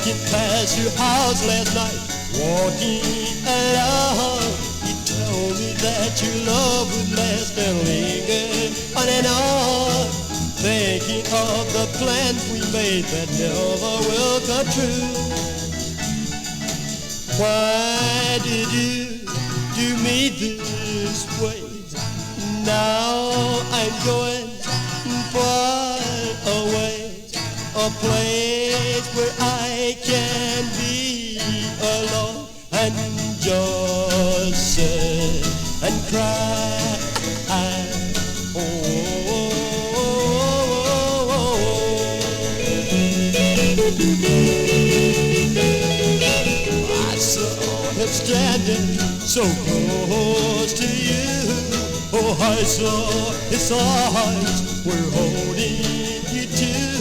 walking past your house last night, walking alone. You told me that your love would last and linger on and on. Thinking of the plans we made that never will come true. Why did you do me this way? Now I'm going far away, a place where I can be alone and just sit and cry. Oh, I saw him standing so close to you. Oh, I saw his eyes were holding you too.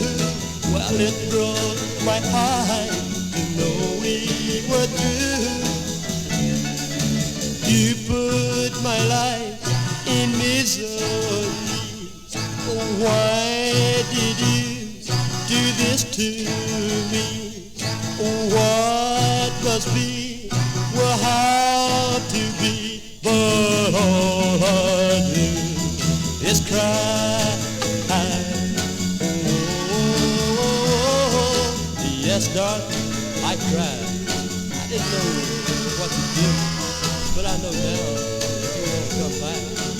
Well, it broke my heart to know we were through. You put my life in misery. Why did you do this to me? What must be will have to be, but all I do is cry. Yes, darling, I cried. I didn't know what to do, but I know now that you won't come back.